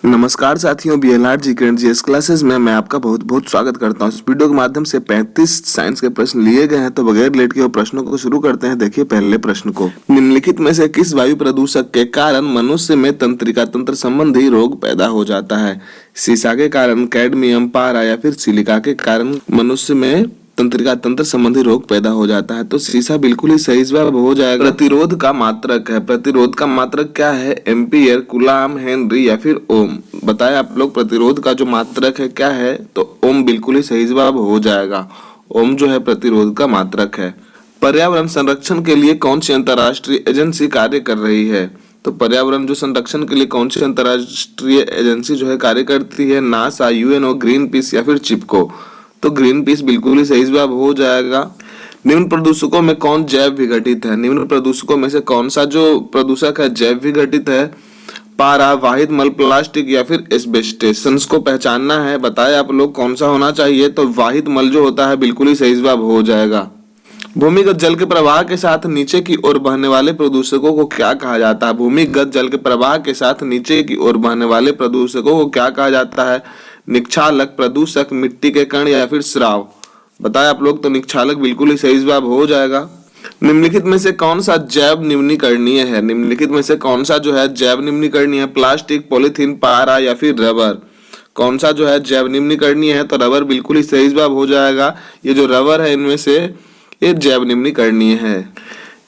नमस्कार साथियों, बीएलआर जी के जीएस क्लासेस में मैं आपका बहुत बहुत स्वागत करता हूं। इस वीडियो के माध्यम से 35 साइंस के प्रश्न लिए गए हैं, तो बगैर लेट के वो प्रश्नों को शुरू करते हैं। देखिए पहले प्रश्न को, निम्नलिखित में से किस वायु प्रदूषक के कारण मनुष्य में तंत्रिका तंत्र संबंधी रोग पैदा हो जाता है? सीसा के कारण, कैडमियम, पारा या फिर सिलिका के कारण मनुष्य में तंत्रिका तंत्र संबंधी रोग पैदा हो जाता है? तो सीसा बिल्कुल ही सही जवाब हो जाएगा। प्रतिरोध का मात्रक है, प्रतिरोध का मात्रक क्या है? एम्पियर, कूलाम, हेनरी या फिर ओम? बताएं आप लोग, प्रतिरोध का जो मात्रक है क्या है? तो ओम बिल्कुल ही सही जवाब हो जाएगा। ओम जो है प्रतिरोध का मात्रक है। पर्यावरण संरक्षण के लिए कौन सी अंतर्राष्ट्रीय एजेंसी कार्य कर रही है? तो पर्यावरण जो संरक्षण के लिए कौन सी अंतर्राष्ट्रीय एजेंसी जो है कार्य करती है? नासा, यूएनओ, ग्रीन पीस या फिर चिपको? तो ग्रीन पीस बिल्कुल ही सही जवाब हो जाएगा। निम्न प्रदूषकों में कौन जैव विघटित है? निम्न प्रदूषकों में से कौन सा जो प्रदूषक है जैव विघटित है? पारा, वाहिद मल, प्लास्टिक या फिर एस्बेस्टस को पहचानना है। बताए आप लोग कौन सा होना चाहिए? तो वाहिद मल जो होता है बिल्कुल ही सही जवाब हो जाएगा। भूमिगत जल के प्रवाह के साथ नीचे की ओर बहने वाले प्रदूषकों को क्या कहा जाता है? भूमिगत जल के प्रवाह के साथ नीचे की ओर बहने वाले प्रदूषकों को क्या कहा जाता है? निक्षालक, प्रदूषक, मिट्टी के कण या फिर स्राव? बताए आप लोग, तो निक्षालक बिल्कुल ही सही जवाब हो जाएगा। निम्नलिखित में से कौन सा जैव निम्नीकरणीय है? निम्नलिखित में से कौन सा जो है जैव निम्नीकरणीय है? प्लास्टिक, पॉलीथीन, पारा या फिर रबर? कौन सा जो है जैव निम्नीकरणीय है? तो रबर बिल्कुल ही सही जवाब हो जाएगा। ये जो रबर है इनमें से ये जैव निम्नीकरणीय है।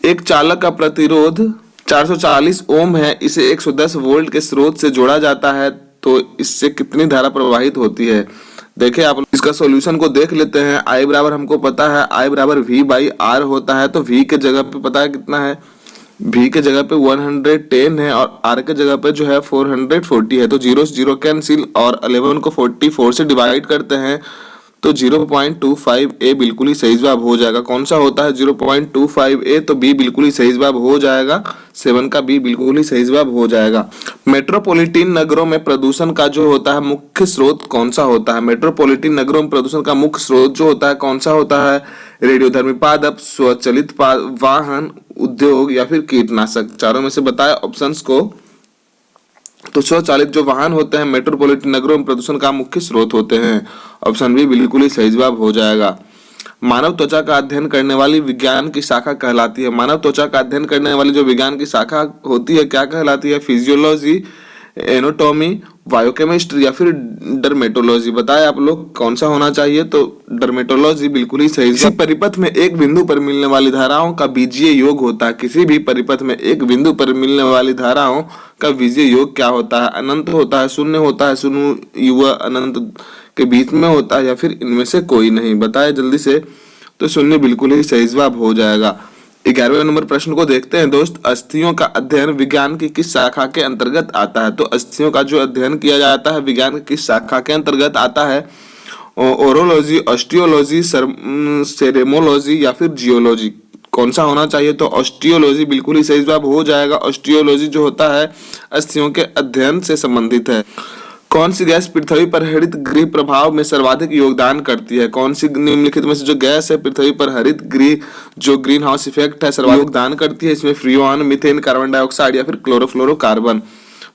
एक चालक का प्रतिरोध 440 ओम है, इसे 110 वोल्ट के स्रोत से जोड़ा जाता है, तो इससे कितनी धारा प्रवाहित होती है? देखिए आप इसका सॉल्यूशन को देख लेते हैं। I बराबर हमको पता है, I बराबर V बाई R होता है, तो V के जगह पे पता है कितना है? V के जगह पे 110 है और R के जगह पे जो है 440 है, तो 0 से 0 कैंसिल और 11 को 44 से डिवाइड करते हैं तो 0.25 A बिल्कुल ही सही जवाब हो जाएगा। कौन सा होता है 0.25 A? तो B बिल्कुल ही सही जवाब हो जाएगा। 7 का B बिल्कुल ही सही जवाब हो जाएगा। मेट्रोपॉलिटन नगरों में प्रदूषण का जो होता है मुख्य स्रोत कौन सा होता है? मेट्रोपॉलिटन नगरों में प्रदूषण का मुख्य स्रोत जो होता है कौन सा होता है? रेडियोधर्मी पादप, स्वचालित वाहन, उद्योग या फिर कीटनाशक? चारों में से बताए ऑप्शंस को। तो स्वचालित जो वाहन होते हैं मेट्रोपॉलिटन नगरों में प्रदूषण का मुख्य स्रोत होते हैं। ऑप्शन बी बिल्कुल ही सही जवाब हो जाएगा। मानव त्वचा का अध्ययन करने वाली विज्ञान की शाखा कहलाती है? मानव त्वचा का अध्ययन करने वाली जो विज्ञान की शाखा होती है क्या कहलाती है? फिजियोलॉजी, एनाटॉमी, बायोकेमिस्ट्री या फिर डर्मेटोलॉजी? बताए आप लोग कौन सा होना चाहिए? तो डर्मेटोलॉजी बिल्कुल ही सही। किसी परिपथ में एक बिंदु पर मिलने वाली धाराओं का बीजीय योग होता है? किसी भी परिपथ में एक बिंदु पर मिलने वाली धाराओं का बीजीय योग क्या होता है? अनंत होता है, शून्य होता है, शून्य युवा अनंत के बीच में होता है या फिर इनमें से कोई नहीं? बताए जल्दी से। तो शून्य बिल्कुल ही सही जवाब हो जाएगा। 11वें नंबर प्रश्न को देखते हैं दोस्त। अस्थियों का अध्ययन विज्ञान की किस शाखा के अंतर्गत आता है? तो अस्थियों का जो अध्ययन किया जाता है विज्ञान की किस शाखा के अंतर्गत आता है? ओरोलॉजी, ऑस्टियोलॉजी, सेरेमोलॉजी या फिर जियोलॉजी? कौन सा होना चाहिए? तो ऑस्टियोलॉजी बिल्कुल ही सही जवाब हो जाएगा। ऑस्टियोलॉजी जो होता है अस्थियों के अध्ययन से संबंधित है। कौन सी गैस पृथ्वी पर हरित गृह प्रभाव में सर्वाधिक योगदान करती है? कौन सी निम्नलिखित में से जो गैस है पृथ्वी पर हरित गृह जो ग्रीन हाउस इफेक्ट है सर्वाधिक योगदान करती है? इसमें फ्रियोन, मीथेन, कार्बन डाइऑक्साइड या फिर क्लोरोफ्लोरोकार्बन?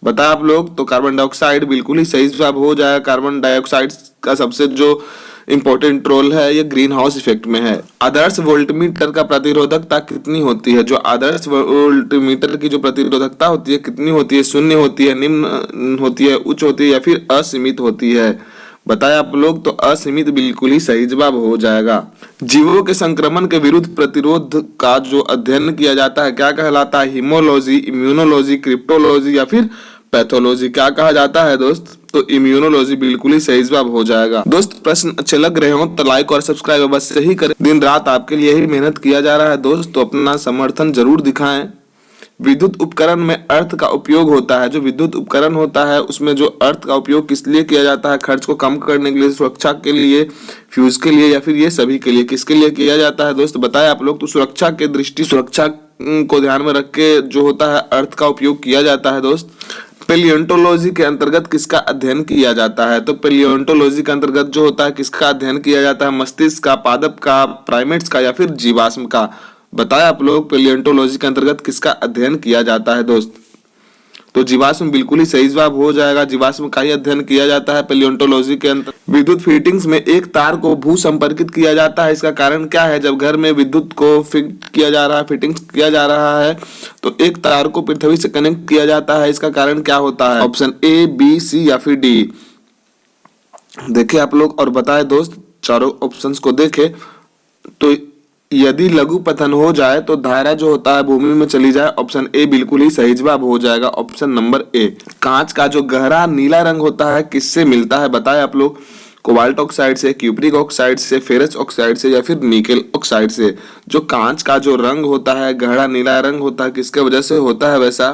बताया आप लोग, तो कार्बन डाइऑक्साइड बिल्कुल ही सही जवाब हो जाएगा। कार्बन डाइऑक्साइड का सबसे जो इंपॉर्टेंट रोल है ये ग्रीन हाउस इफेक्ट में है। आदर्श वोल्टमीटर का प्रतिरोधकता कितनी होती है? जो आदर्श वोल्टमीटर की जो प्रतिरोधकता होती है कितनी होती है? शून्य होती है, निम्न होती है, उच्च होती है या फिर असीमित होती है? बताया आप लोग, तो असीमित बिल्कुल ही सही जवाब हो जाएगा। जीवों के संक्रमण के विरुद्ध प्रतिरोध का जो अध्ययन किया जाता है क्या कहलाता है? हिमोलॉजी, इम्यूनोलॉजी, क्रिप्टोलॉजी या फिर पैथोलॉजी? क्या कहा जाता है दोस्त? तो इम्यूनोलॉजी बिल्कुल ही सही जवाब हो जाएगा। दोस्त प्रश्न अच्छे लग रहे हो तो लाइक और सब्सक्राइब बस सही करें। दिन रात आपके लिए ही मेहनत किया जा रहा है दोस्त, तो अपना समर्थन जरूर दिखाएं। विद्युत उपकरण में अर्थ का उपयोग होता है? जो विद्युत उपकरण होता है उसमें जो अर्थ का उपयोग किस लिए किया जाता है? खर्च को कम करने के लिए, सुरक्षा के लिए, फ्यूज के लिए या फिर ये सभी के लिए? किसके लिए किया जाता है दोस्त? बताए आप लोग। तो सुरक्षा के दृष्टि, सुरक्षा को ध्यान में रख के जो होता है अर्थ का उपयोग किया जाता है दोस्त। पेलियोंटोलॉजी के अंतर्गत किसका अध्ययन किया जाता है? तो पेलियोंटोलॉजी के अंतर्गत जो होता है किसका अध्ययन किया जाता है? मस्तिष्क का, पादप का, प्राइमेट्स का या फिर जीवाश्म का? बताया आप लोग पेलियोंटोलॉजी के अंतर्गत किसका अध्ययन किया जाता है दोस्त? तो जीवाश्म बिल्कुल ही सही जवाब हो जाएगा। जीवाश्म का ही अध्ययन किया जाता है पैलियोंटोलॉजी के अंतर्गत। विद्युत फिटिंग्स में एक तार को भू संपर्कित किया जाता है, इसका कारण क्या है? जब घर में विद्युत को फिट किया जा रहा है, फिटिंग्स किया जा रहा है, तो एक तार को पृथ्वी से कनेक्ट किया जाता है, इसका कारण क्या होता है? ऑप्शन ए, बी, सी या फिर डी। देखिए आप लोग और बताएं दोस्त, चारों ऑप्शंस को देखें तो यदि लघु पतन हो जाए तो धारा जो होता है भूमि में चली जाए। ऑप्शन ए बिल्कुल ही सही जवाब हो जाएगा, ऑप्शन नंबर ए। कांच का जो गहरा नीला रंग होता है किससे मिलता है? बताएं आप लोग। कोबाल्ट ऑक्साइड से, क्यूप्रिक ऑक्साइड से, फेरस ऑक्साइड से या फिर निकेल ऑक्साइड से। जो कांच का जो रंग होता है, गहरा नीला रंग होता है, किसके वजह से होता है वैसा?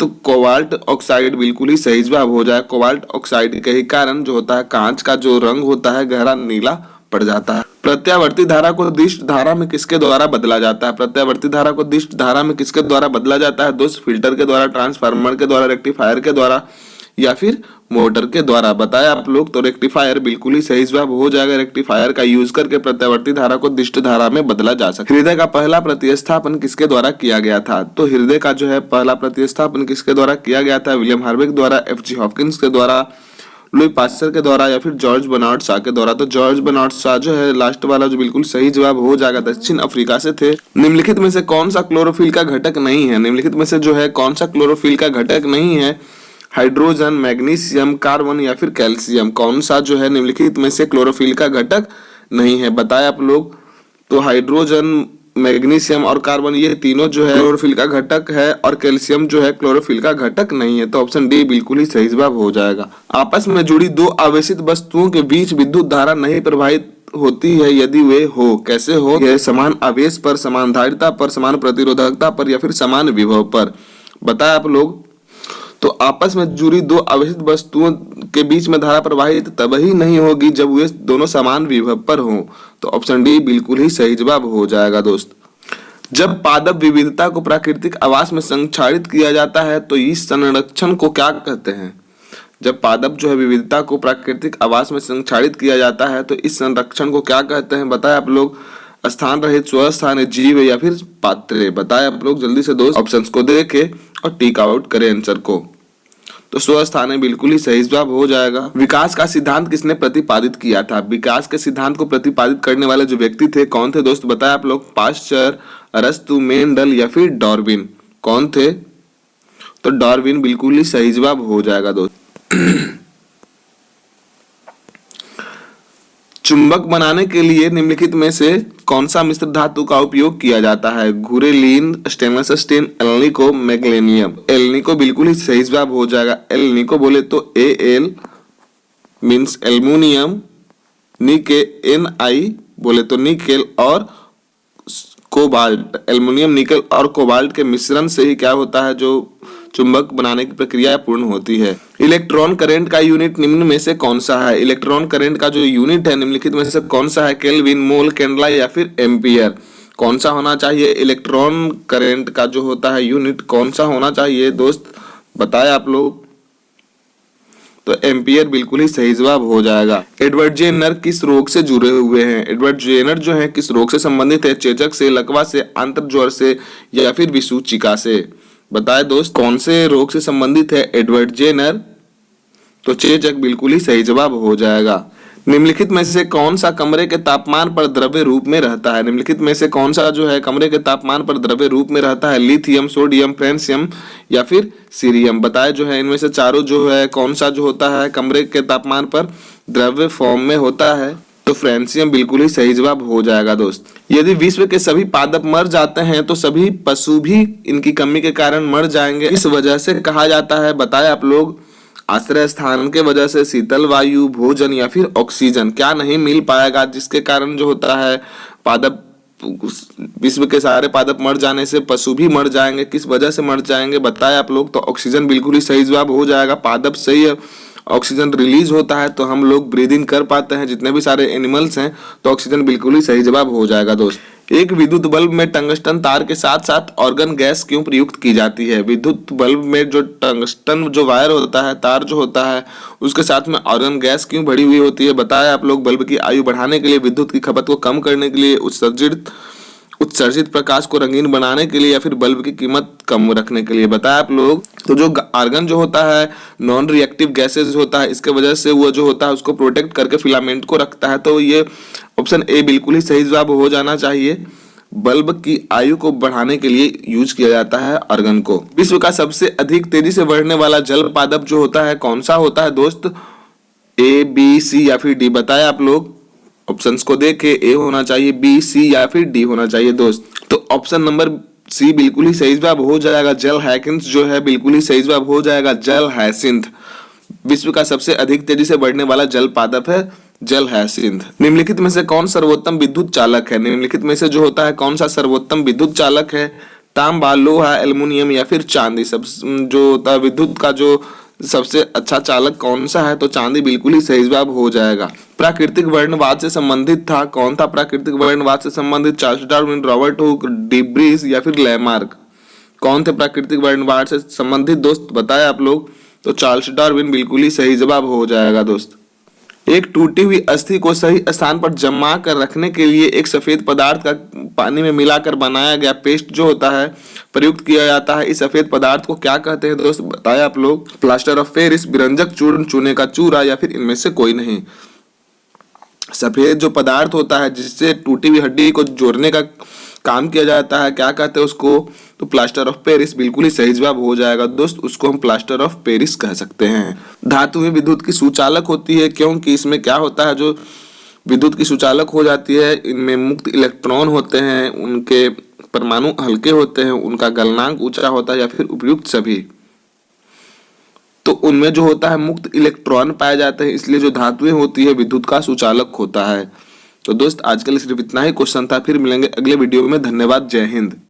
तो कोबाल्ट ऑक्साइड बिल्कुल ही सही जवाब हो जाए। कोबाल्ट ऑक्साइड के ही कारण जो होता है कांच का जो रंग होता है गहरा नीला पड़ जाता है। प्रत्यावर्ती धारा को दिष्ट धारा में किसके द्वारा बदला जाता है? प्रत्यावर्ती धारा को दिष्ट धारा में किसके द्वारा बदला जाता है दोस्त? फिल्टर के द्वारा, ट्रांसफार्मर के द्वारा, रेक्टिफायर के द्वारा या फिर मोटर के द्वारा। बताएं आप लोग। तो रेक्टिफायर बिल्कुल ही सही जवाब हो जाएगा। रेक्टिफायर का यूज करके प्रत्यावर्ती धारा को दिष्ट धारा में बदला जा सकता है। हृदय का पहला प्रतिस्थापन किसके द्वारा किया गया था? तो हृदय का जो है पहला प्रतिस्थापन किसके द्वारा किया गया था? विलियम हार्विक द्वारा, एफ.जी. हॉकिंस के द्वारा, लुई पास्चर के द्वारा या फिर जॉर्ज बर्नार्ड शॉ के द्वारा। तो जॉर्ज बर्नार्ड शॉ जो है लास्ट वाला जो बिल्कुल सही जवाब हो जाएगा, दक्षिण अफ्रीका से थे। निम्नलिखित में से कौन सा क्लोरोफिल का घटक नहीं है? निम्नलिखित में से जो है कौन सा क्लोरोफिल का घटक नहीं है? हाइड्रोजन, मैग्नीशियम, कार्बन या फिर कैल्शियम। कौन सा जो है निम्नलिखित में से क्लोरोफिल का घटक नहीं है? बताएं आप लोग। तो हाइड्रोजन, मैग्नीशियम और कार्बन ये तीनों जो है क्लोरोफिल का घटक है और कैल्शियम जो है क्लोरोफिल का घटक नहीं है। तो ऑप्शन डी बिल्कुल ही सही जवाब हो जाएगा। आपस में जुड़ी दो आवेशित वस्तुओं के बीच विद्युत धारा नहीं प्रवाहित होती है यदि वे हो। कैसे हो? यह समान आवेश पर, समान धारिता पर, समान प्रतिरोधकता पर या फिर समान विभव पर। बताएं आप लोग। तो आपस में जुड़ी दो आवेशित वस्तुओं के बीच में धारा प्रवाहित तभी नहीं होगी जब वे दोनों समान विभव पर हों। तो ऑप्शन डी बिल्कुल ही सही जवाब हो जाएगा दोस्त। जब पादप विविधता को प्राकृतिक आवास में संरक्षित किया जाता है तो इस संरक्षण को क्या कहते हैं? जब पादप जो है विविधता को प्राकृतिक आवास में संरक्षित किया जाता है तो इस संरक्षण को क्या कहते हैं? बताएं आप लोग। स्थान रहित, स्वस्थानी जीव या फिर पात्र। बताएं आप लोग जल्दी से दोस्त। ऑप्शंस को देखें और टिक आउट करें आंसर को। तो स्वस्थानी बिल्कुल ही सही जवाब हो जाएगा। विकास का सिद्धांत किसने प्रतिपादित किया था? विकास के सिद्धांत को प्रतिपादित करने वाले जो व्यक्ति थे कौन थे दोस्त? बताएं आप लोग। पाश्चर, अरस्तु, मेंडल या फिर डार्विन। कौन थे? तो डार्विन बिल्कुल ही सही जवाब हो जाएगा दोस्त। चुंबक बनाने के लिए निम्नलिखित में से कौन सा मिश्र धातु का उपयोग किया जाता है? घुरेलीन, stainless steel, alnico, magnesium. Alnico बिल्कुल ही सही जवाब हो जाएगा। एल्निको बोले तो Al मीन्स एल्युमिनियम, निके Ni बोले तो निकेल और कोबाल्ट। एल्युमिनियम, निकेल और कोबाल्ट के मिश्रण से ही क्या होता है जो चुंबक बनाने की प्रक्रिया पूर्ण होती है। इलेक्ट्रॉन करंट का यूनिट निम्न में से कौन सा है? इलेक्ट्रॉन करंट का जो यूनिट है निम्नलिखित में से कौन सा है? केल्विन, मोल, कैंडला या फिर एम्पियर। कौन सा होना चाहिए? इलेक्ट्रॉन करंट का जो होता है यूनिट कौन सा होना चाहिए दोस्त? बताएं आप लोग। तो एम्पियर बिल्कुल ही सही जवाब हो जाएगा। एडवर्ड जेनर किस रोग से जुड़े हुए हैं? एडवर्ड जेनर जो है किस रोग से संबंधित है? चेचक से, लकवा से, आंत्रज्वर से या फिर विसूचिका से। बताएं दोस्त कौन से रोग से संबंधित है एडवर्ड जेनर? तो चेचक बिल्कुल ही सही जवाब हो जाएगा। निम्नलिखित में से कौन सा कमरे के तापमान पर द्रव्य रूप में रहता है? निम्नलिखित में से कौन सा जो है कमरे के तापमान पर द्रव्य रूप में रहता है? लिथियम, सोडियम, फ्रेंसियम या फिर सीरियम। बताएं जो है इनमें से चारों जो है कौन सा जो होता है कमरे के तापमान पर द्रव्य फॉर्म में होता है? तो फ्रेंसियम बिल्कुल ही सही जवाब हो जाएगा दोस्त। यदि विश्व के सभी पादप मर जाते हैं तो सभी पशु भी इनकी कमी के कारण मर जाएंगे। इस वजह से कहा जाता है। बताएं आप लोग। आश्रय स्थान के वजह से, शीतल वायु, भोजन या फिर ऑक्सीजन क्या नहीं मिल पाएगा जिसके कारण जो होता है पादप, विश्व के सारे पादप मर जाने से पशु भी मर जाएंगे। किस वजह से मर जाएंगे बताएं आप लोग। तो ऑक्सीजन बिल्कुल ही सही जवाब हो जाएगा। पादप से ही ऑक्सीजन रिलीज होता है तो हम लोग ब्रीदिंग कर पाते हैं, जितने भी सारे एनिमल्स हैं। तो ऑक्सीजन बिल्कुल ही सही जवाब हो जाएगा दोस्त। एक विद्युत बल्ब में टंगस्टन तार के साथ साथ ऑर्गन गैस क्यों प्रयुक्त की जाती है? विद्युत बल्ब में जो टंगस्टन जो वायर होता है, तार जो होता है, उसके साथ में ऑर्गन गैस क्यों भरी हुई होती है? बताएं आप लोग। बल्ब की आयु बढ़ाने के लिए, विद्युत की खपत को कम करने के लिए, उत्सर्जित उत्सर्जित प्रकाश को रंगीन बनाने के लिए या फिर बल्ब की कीमत कम रखने के लिए। बताया आप लोग। तो जो आर्गन जो होता है नॉन रिएक्टिव गैसेज होता है, इसके वजह से वो जो होता है उसको प्रोटेक्ट करके फिलामेंट को रखता है। तो ये ऑप्शन ए बिल्कुल ही सही जवाब हो जाना चाहिए। बल्ब की आयु को बढ़ाने के लिए यूज किया जाता है आर्गन को। विश्व का सबसे अधिक तेजी से बढ़ने वाला जल पादप जो होता है कौन सा होता है दोस्त? ए, बी, सी या फिर डी? बताया आप लोग। ऑप्शंस को देखे, ए होना चाहिए, बी, सी या फिर डी होना चाहिए दोस्त। तो ऑप्शन नंबर सी बिल्कुल ही सही जवाब हो जाएगा। जल हाइसिंथ जो है बिल्कुल ही सही जवाब हो जाएगा। जल हाइसिंथ विश्व का सबसे अधिक तेजी से बढ़ने वाला जल पादप है, जल हाइसिंथ। निम्नलिखित में से कौन सर्वोत्तम विद्युत चालक है? निम्नलिखित में से जो होता है कौन सा सर्वोत्तम विद्युत चालक है? तांबा, लोहा, एल्युमिनियम या फिर चांदी? सब जो होता है विद्युत का जो सबसे अच्छा चालक कौन सा है? तो चांदी बिल्कुल ही सही जवाब हो जाएगा। प्राकृतिक वर्णवाद से संबंधित था, कौन था प्राकृतिक वर्णवाद से संबंधित? Charles Darwin, Robert Hooke, debris या फिर लैमार्क? कौन थे प्राकृतिक वर्णवाद से संबंधित दोस्त? बताया आप लोग। तो चार्ल्स डार्विन बिल्कुल ही सही जवाब हो जाएगा दोस्त। एक टूटी हुई अस्थि को सही स्थान पर जमा कर रखने के लिए एक सफेद पदार्थ का पानी में मिलाकर बनाया गया पेस्ट जो होता है प्रयुक्त किया जाता है। इस सफेद पदार्थ को क्या कहते हैं दोस्त? बताया आप लोग। प्लास्टर ऑफ पेरिस, विरंजक चूर्ण, चूने का चूरा या फिर इनमें से कोई नहीं। सफेद जो पदार्थ होता है जिससे टूटी हुई हड्डी को जोड़ने का काम किया जाता है, क्या कहते हैं उसको? तो प्लास्टर ऑफ पेरिस बिल्कुल ही सही जवाब हो जाएगा दोस्त। उसको हम प्लास्टर ऑफ पेरिस कह सकते हैं। धातु में विद्युत की सुचालक होती है, क्योंकि इसमें क्या होता है जो विद्युत की सुचालक हो जाती है, इनमें मुक्त इलेक्ट्रॉन होते हैं, उनके परमाणु हल्के होते हैं, उनका गलनांक ऊंचा होता है या फिर उपयुक्त सभी। तो उनमें जो होता है मुक्त इलेक्ट्रॉन पाए जाते हैं, इसलिए जो धातुएं होती है विद्युत का सुचालक होता है। तो दोस्त आज के लिए सिर्फ इतना ही क्वेश्चन था। फिर मिलेंगे अगले वीडियो में। धन्यवाद। जय हिंद।